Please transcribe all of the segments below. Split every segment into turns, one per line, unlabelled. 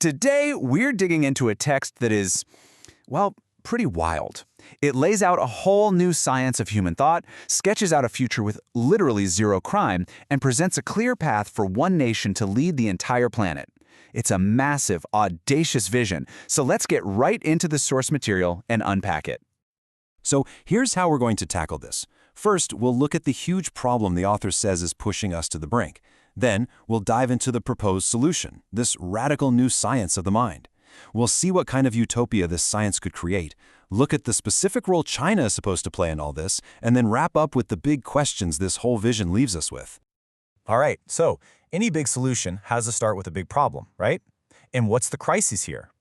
Today, we're digging into a text that is, well, pretty wild. It lays out a whole new science of human thought, sketches out a future with literally zero crime, and presents a clear path for one nation to lead the entire planet. It's a massive, audacious vision, so let's get right into the source material and unpack it.
So here's how we're going to tackle this. First, we'll look at the huge problem the author says is pushing us to the brink. Then, we'll dive into the proposed solution, this radical new science of the mind. We'll see what kind of utopia this science could create, look at the specific role China is supposed to play in all this, and then wrap up with the big questions this whole vision leaves us with.
All right, so any big solution has to start with a big problem, right? And what's the crisis here?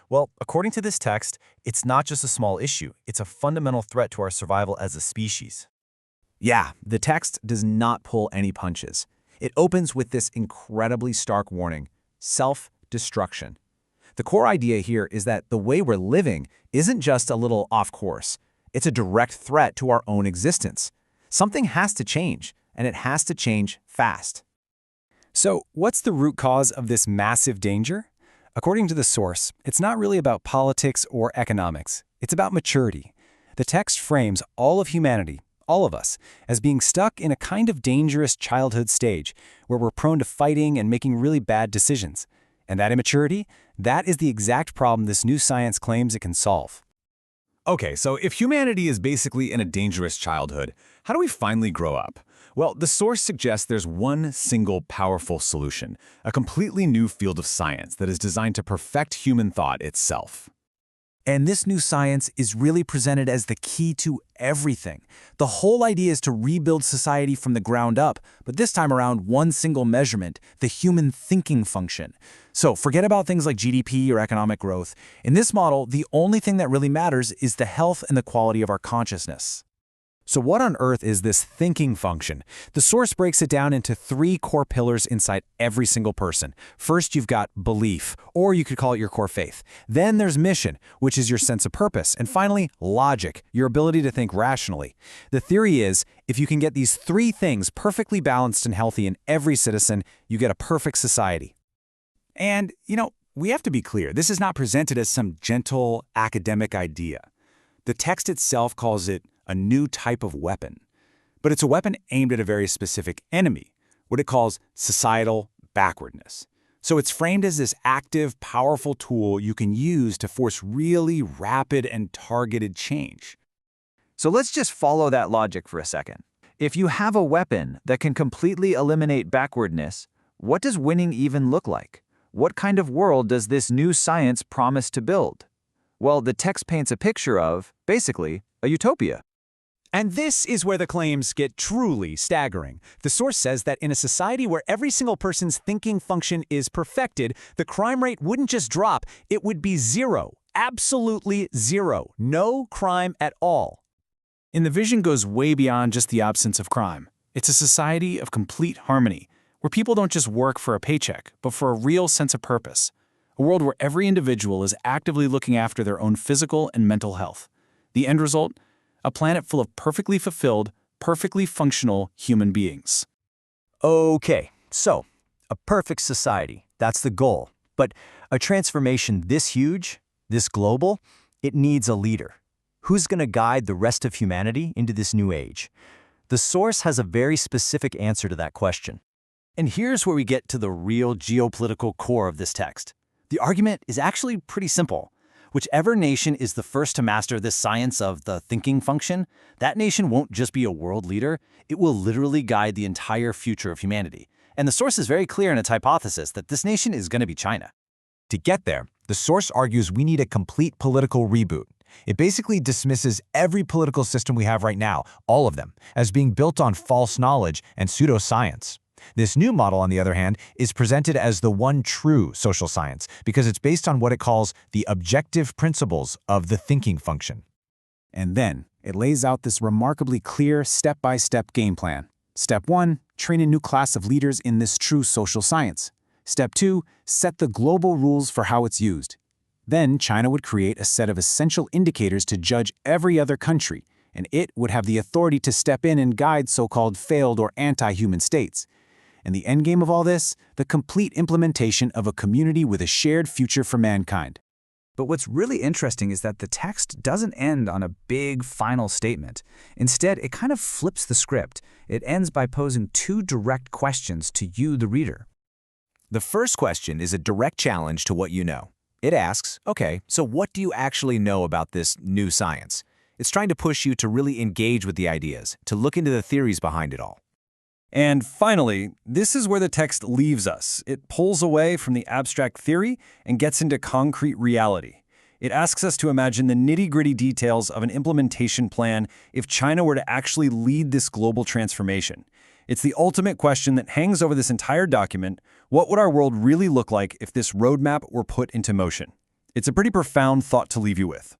Well, according to this text, it's not just a small issue, it's a fundamental threat to our survival as a species.
Yeah, the text does not pull any punches. It opens with this incredibly stark warning: self-destruction. The core idea here is that the way we're living isn't just a little off course. It's a direct threat to our own existence. Something has to change, and it has to change fast.
So, what's the root cause of this massive danger? According to the source, it's not really about politics or economics. It's about maturity. The text frames all of humanity, all of us, as being stuck in a kind of dangerous childhood stage where we're prone to fighting and making really bad decisions. And that immaturity, that is the exact problem this new science claims it can solve.
Okay, so if humanity is basically in a dangerous childhood, how do we finally grow up? Well, the source suggests there's one single powerful solution, a completely new field of science that is designed to perfect human thought itself.
And this new science is really presented as the key to everything. The whole idea is to rebuild society from the ground up, but this time around one single measurement, the human thinking function. So forget about things like GDP or economic growth. In this model, the only thing that really matters is the health and the quality of our consciousness. So what on earth is this thinking function? The source breaks it down into 3 core pillars inside every single person. First, you've got belief, or you could call it your core faith. Then there's mission, which is your sense of purpose. And finally, logic, your ability to think rationally. The theory is, if you can get these 3 things perfectly balanced and healthy in every citizen, you get a perfect society. And, we have to be clear, this is not presented as some gentle academic idea. The text itself calls it a new type of weapon. But it's a weapon aimed at a very specific enemy, what it calls societal backwardness. So it's framed as this active, powerful tool you can use to force really rapid and targeted change. So let's just follow that logic for a second. If you have a weapon that can completely eliminate backwardness, what does winning even look like? What kind of world does this new science promise to build? Well, the text paints a picture of, basically, a utopia.
And this is where the claims get truly staggering. The source says that in a society where every single person's thinking function is perfected, the crime rate wouldn't just drop, it would be zero. Absolutely zero. No crime at all. And the vision goes way beyond just the absence of crime. It's a society of complete harmony, where people don't just work for a paycheck, but for a real sense of purpose. A world where every individual is actively looking after their own physical and mental health. The end result? A planet full of perfectly fulfilled, perfectly functional human beings.
Okay, so a perfect society, that's the goal. But a transformation this huge, this global, it needs a leader. Who's going to guide the rest of humanity into this new age? The source has a very specific answer to that question. And here's where we get to the real geopolitical core of this text. The argument is actually pretty simple. Whichever nation is the first to master this science of the thinking function, that nation won't just be a world leader, it will literally guide the entire future of humanity. And the source is very clear in its hypothesis that this nation is going to be China.
To get there, the source argues we need a complete political reboot. It basically dismisses every political system we have right now, all of them, as being built on false knowledge and pseudoscience. This new model, on the other hand, is presented as the one true social science because it's based on what it calls the objective principles of the thinking function.
And then it lays out this remarkably clear step-by-step game plan. Step 1, train a new class of leaders in this true social science. Step 2, set the global rules for how it's used. Then China would create a set of essential indicators to judge every other country, and it would have the authority to step in and guide so-called failed or anti-human states.
And the endgame of all this? The complete implementation of a community with a shared future for mankind.
But what's really interesting is that the text doesn't end on a big final statement. Instead, it kind of flips the script. It ends by posing two direct questions to you, the reader.
The first question is a direct challenge to what you know. It asks, okay, so what do you actually know about this new science? It's trying to push you to really engage with the ideas, to look into the theories behind it all.
And finally, this is where the text leaves us. It pulls away from the abstract theory and gets into concrete reality. It asks us to imagine the nitty-gritty details of an implementation plan if China were to actually lead this global transformation. It's the ultimate question that hangs over this entire document. What would our world really look like if this roadmap were put into motion? It's a pretty profound thought to leave you with.